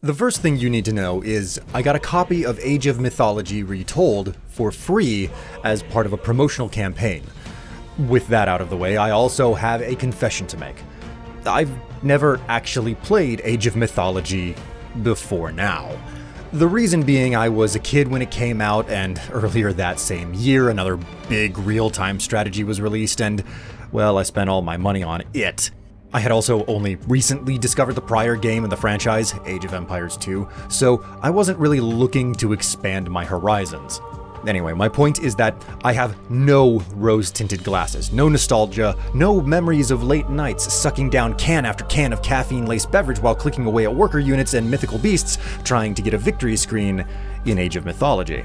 The first thing you need to know is I got a copy of Age of Mythology Retold for free as part of a promotional campaign. With that out of the way, I also have a confession to make. I've never actually played Age of Mythology before now. The reason being I was a kid when it came out, and earlier that same year another big real-time strategy was released, and, well, I spent all my money on it. I had also only recently discovered the prior game in the franchise, Age of Empires 2, so I wasn't really looking to expand my horizons. Anyway, my point is that I have no rose-tinted glasses, no nostalgia, no memories of late nights sucking down can after can of caffeine-laced beverage while clicking away at worker units and mythical beasts trying to get a victory screen in Age of Mythology.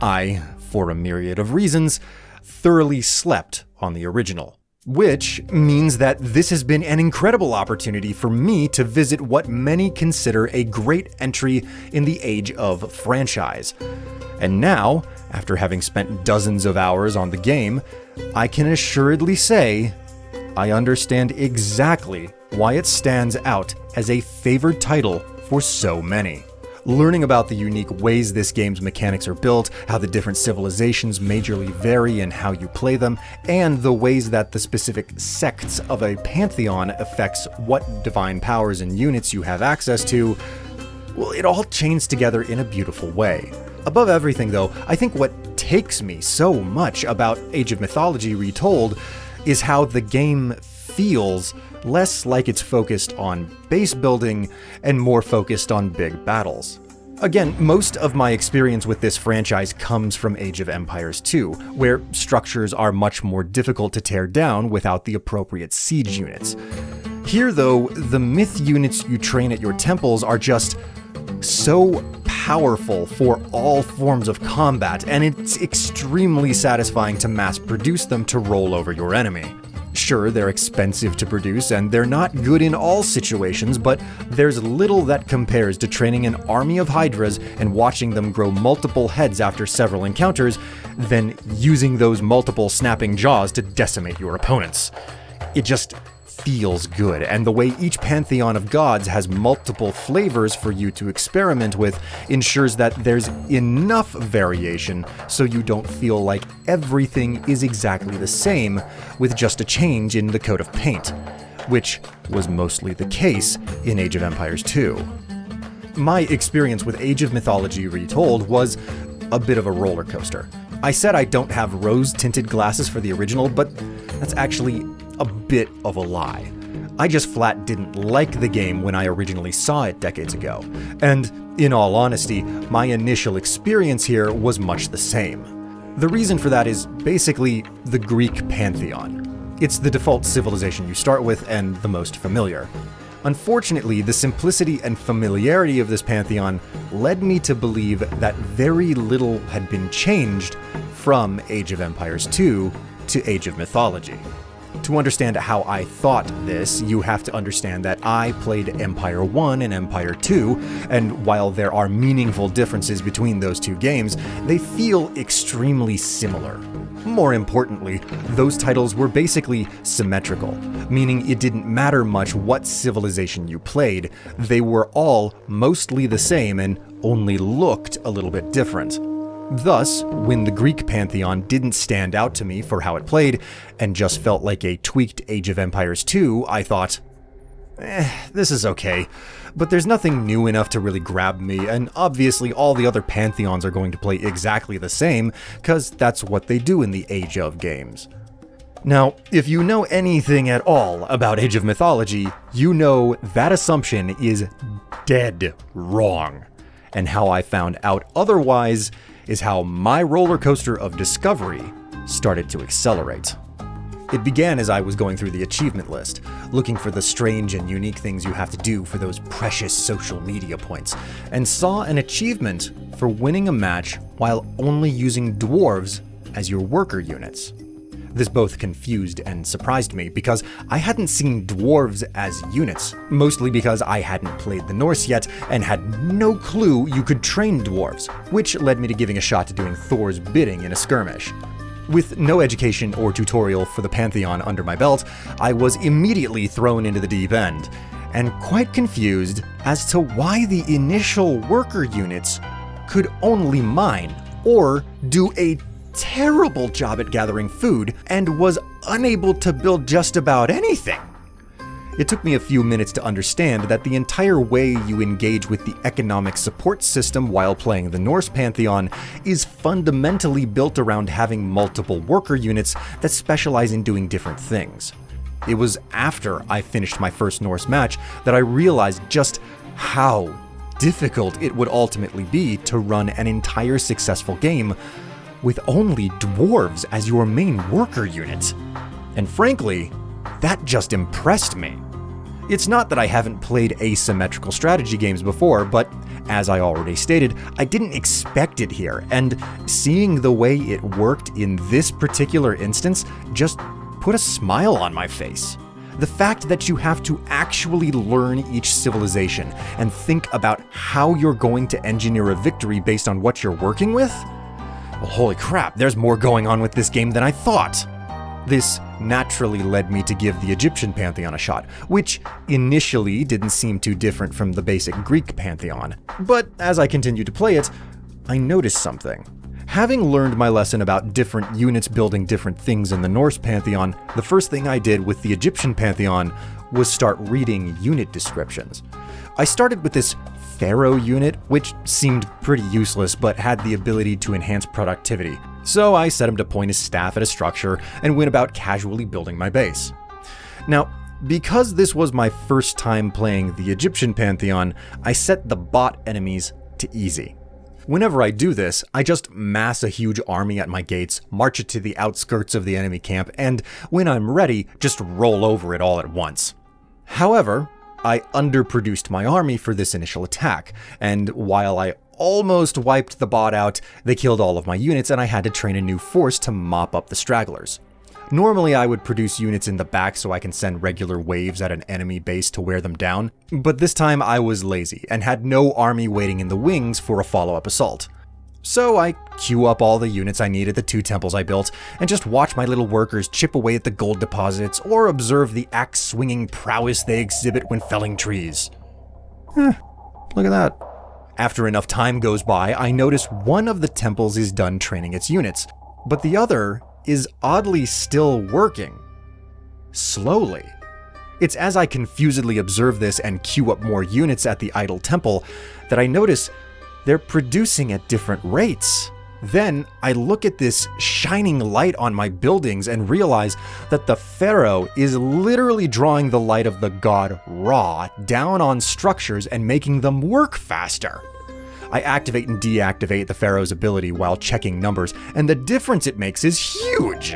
I, for a myriad of reasons, thoroughly slept on the original. Which means that this has been an incredible opportunity for me to visit what many consider a great entry in the Age of franchise. And now, after having spent dozens of hours on the game, I can assuredly say I understand exactly why it stands out as a favored title for so many. Learning about the unique ways this game's mechanics are built, how the different civilizations majorly vary in how you play them, and the ways that the specific sects of a pantheon affects what divine powers and units you have access to, well, it all chains together in a beautiful way. Above everything, though, I think what takes me so much about Age of Mythology Retold is how the game feels less like it's focused on base building and more focused on big battles. Again, most of my experience with this franchise comes from Age of Empires 2, where structures are much more difficult to tear down without the appropriate siege units. Here, though, the myth units you train at your temples are just so powerful for all forms of combat, and it's extremely satisfying to mass produce them to roll over your enemy. Sure, they're expensive to produce, and they're not good in all situations, but there's little that compares to training an army of hydras and watching them grow multiple heads after several encounters, than using those multiple snapping jaws to decimate your opponents. It just feels good, and the way each pantheon of gods has multiple flavors for you to experiment with ensures that there's enough variation so you don't feel like everything is exactly the same with just a change in the coat of paint, which was mostly the case in Age of Empires 2. My experience with Age of Mythology Retold was a bit of a roller coaster. I said I don't have rose-tinted glasses for the original, but that's actually a bit of a lie. I just flat didn't like the game when I originally saw it decades ago, and in all honesty, my initial experience here was much the same. The reason for that is basically the Greek pantheon. It's the default civilization you start with and the most familiar. Unfortunately, the simplicity and familiarity of this pantheon led me to believe that very little had been changed from Age of Empires 2 to Age of Mythology. To understand how I thought this, you have to understand that I played Empire 1 and Empire 2, and while there are meaningful differences between those two games, they feel extremely similar. More importantly, those titles were basically symmetrical, meaning it didn't matter much what civilization you played, they were all mostly the same and only looked a little bit different. Thus, when the Greek pantheon didn't stand out to me for how it played, and just felt like a tweaked Age of Empires 2, I thought, this is okay, but there's nothing new enough to really grab me, and obviously all the other pantheons are going to play exactly the same, cause that's what they do in the Age of games. Now, if you know anything at all about Age of Mythology, you know that assumption is dead wrong. And how I found out otherwise is how my roller coaster of discovery started to accelerate. It began as I was going through the achievement list, looking for the strange and unique things you have to do for those precious social media points, and saw an achievement for winning a match while only using dwarves as your worker units. This both confused and surprised me because I hadn't seen dwarves as units, mostly because I hadn't played the Norse yet and had no clue you could train dwarves, which led me to giving a shot to doing Thor's bidding in a skirmish. With no education or tutorial for the Pantheon under my belt, I was immediately thrown into the deep end. and quite confused as to why the initial worker units could only mine or do a terrible job at gathering food and was unable to build just about anything. It took me a few minutes to understand that the entire way you engage with the economic support system while playing the Norse pantheon is fundamentally built around having multiple worker units that specialize in doing different things. It was after I finished my first Norse match that I realized just how difficult it would ultimately be to run an entire successful game with only dwarves as your main worker unit. And frankly, that just impressed me. It's not that I haven't played asymmetrical strategy games before, but as I already stated, I didn't expect it here, and seeing the way it worked in this particular instance just put a smile on my face. The fact that you have to actually learn each civilization and think about how you're going to engineer a victory based on what you're working with? Well, holy crap, there's more going on with this game than I thought. This naturally led me to give the Egyptian pantheon a shot, which initially didn't seem too different from the basic Greek pantheon. But as I continued to play it, I noticed something. Having learned my lesson about different units building different things in the Norse pantheon, the first thing I did with the Egyptian pantheon was start reading unit descriptions. I started with this pharaoh unit, which seemed pretty useless but had the ability to enhance productivity. So I set him to point his staff at a structure and went about casually building my base. Now, because this was my first time playing the Egyptian pantheon, I set the bot enemies to easy. Whenever I do this, I just mass a huge army at my gates, march it to the outskirts of the enemy camp, and when I'm ready, just roll over it all at once. However, I underproduced my army for this initial attack, and while I almost wiped the bot out, they killed all of my units and I had to train a new force to mop up the stragglers. Normally I would produce units in the back so I can send regular waves at an enemy base to wear them down, but this time I was lazy and had no army waiting in the wings for a follow-up assault. So I queue up all the units I need at the 2 temples I built and just watch my little workers chip away at the gold deposits or observe the axe-swinging prowess they exhibit when felling trees. Look at that. After enough time goes by, I notice one of the temples is done training its units, but the other is oddly still working. Slowly. It's as I confusedly observe this and queue up more units at the idle temple that I notice they're producing at different rates. Then I look at this shining light on my buildings and realize that the pharaoh is literally drawing the light of the god Ra down on structures and making them work faster. I activate and deactivate the pharaoh's ability while checking numbers, and the difference it makes is huge.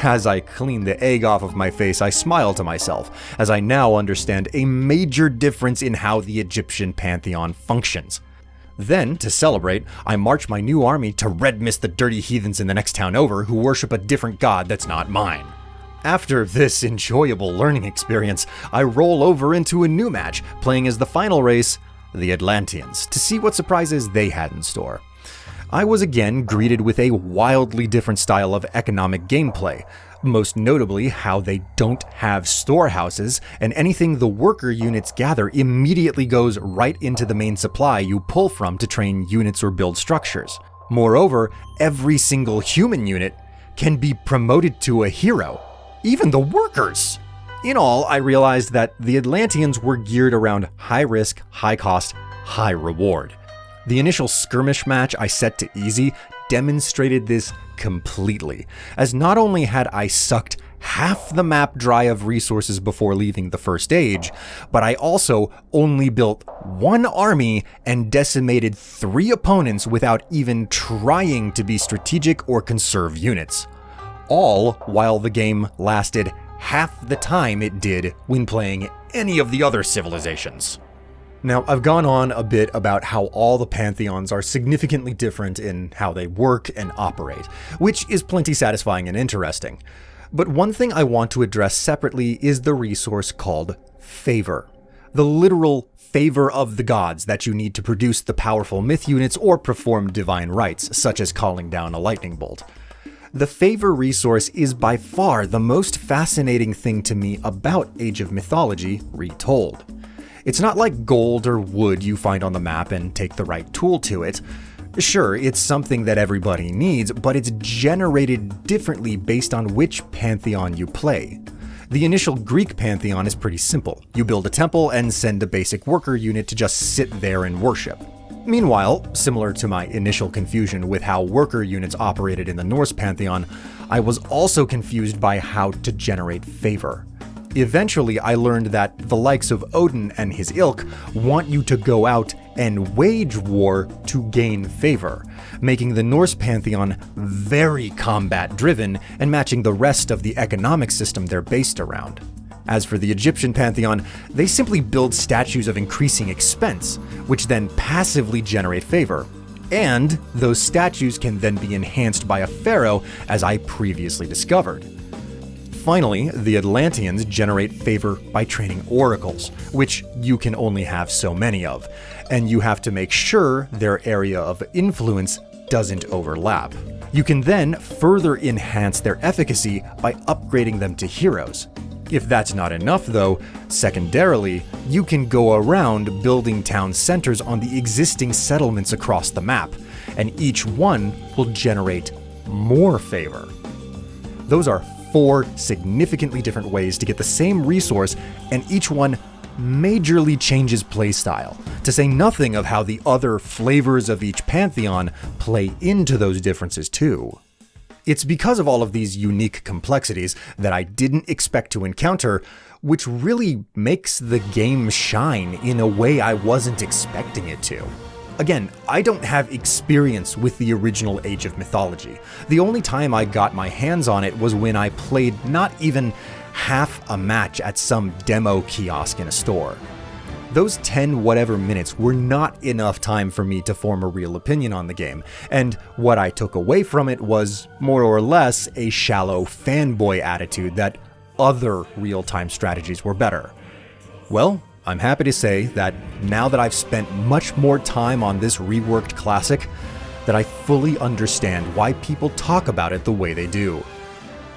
As I clean the egg off of my face, I smile to myself, as I now understand a major difference in how the Egyptian pantheon functions. Then, to celebrate, I march my new army to red mist the dirty heathens in the next town over who worship a different god that's not mine. After this enjoyable learning experience, I roll over into a new match, playing as the final race, the Atlanteans, to see what surprises they had in store. I was again greeted with a wildly different style of economic gameplay, most notably how they don't have storehouses, and anything the worker units gather immediately goes right into the main supply you pull from to train units or build structures. Moreover, every single human unit can be promoted to a hero, even the workers. In all, I realized that the Atlanteans were geared around high risk, high cost, high reward. The initial skirmish match I set to easy demonstrated this completely, as not only had I sucked half the map dry of resources before leaving the first stage, but I also only built 1 army and decimated 3 opponents without even trying to be strategic or conserve units. All while the game lasted half the time it did when playing any of the other civilizations. Now, I've gone on a bit about how all the pantheons are significantly different in how they work and operate, which is plenty satisfying and interesting. But one thing I want to address separately is the resource called favor. The literal favor of the gods that you need to produce the powerful myth units or perform divine rites, such as calling down a lightning bolt. The favor resource is by far the most fascinating thing to me about Age of Mythology Retold. It's not like gold or wood you find on the map and take the right tool to it. Sure, it's something that everybody needs, but it's generated differently based on which pantheon you play. The initial Greek pantheon is pretty simple. You build a temple and send a basic worker unit to just sit there and worship. Meanwhile, similar to my initial confusion with how worker units operated in the Norse pantheon, I was also confused by how to generate favor. Eventually, I learned that the likes of Odin and his ilk want you to go out and wage war to gain favor, making the Norse pantheon very combat-driven and matching the rest of the economic system they're based around. As for the Egyptian pantheon, they simply build statues of increasing expense, which then passively generate favor. And those statues can then be enhanced by a pharaoh, as I previously discovered. Finally, the Atlanteans generate favor by training oracles, which you can only have so many of, and you have to make sure their area of influence doesn't overlap. You can then further enhance their efficacy by upgrading them to heroes. If that's not enough though, secondarily, you can go around building town centers on the existing settlements across the map, and each one will generate more favor. Those are 4 significantly different ways to get the same resource, and each one majorly changes playstyle, to say nothing of how the other flavors of each pantheon play into those differences too. It's because of all of these unique complexities that I didn't expect to encounter, which really makes the game shine in a way I wasn't expecting it to. Again, I don't have experience with the original Age of Mythology. The only time I got my hands on it was when I played not even half a match at some demo kiosk in a store. Those 10 whatever minutes were not enough time for me to form a real opinion on the game, and what I took away from it was more or less a shallow fanboy attitude that other real-time strategies were better. Well, I'm happy to say that now that I've spent much more time on this reworked classic, that I fully understand why people talk about it the way they do.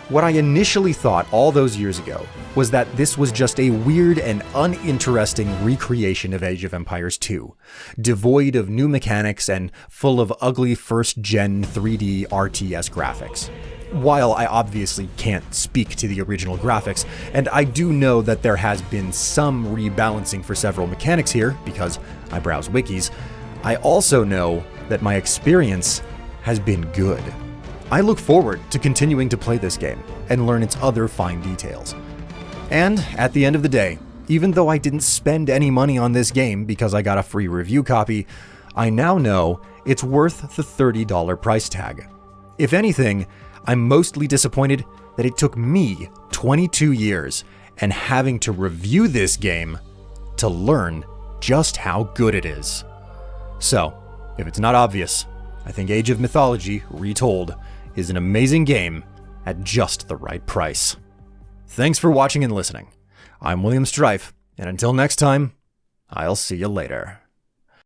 What I initially thought all those years ago was that this was just a weird and uninteresting recreation of Age of Empires 2, devoid of new mechanics and full of ugly first-gen 3D RTS graphics. While I obviously can't speak to the original graphics, and I do know that there has been some rebalancing for several mechanics here, because I browse wikis, I also know that my experience has been good. I look forward to continuing to play this game and learn its other fine details. And at the end of the day, even though I didn't spend any money on this game because I got a free review copy, I now know it's worth the $30 price tag. If anything, I'm mostly disappointed that it took me 22 years and having to review this game to learn just how good it is. So, if it's not obvious, I think Age of Mythology Retold is an amazing game at just the right price. Thanks for watching and listening. I'm William Strife, and until next time, I'll see you later.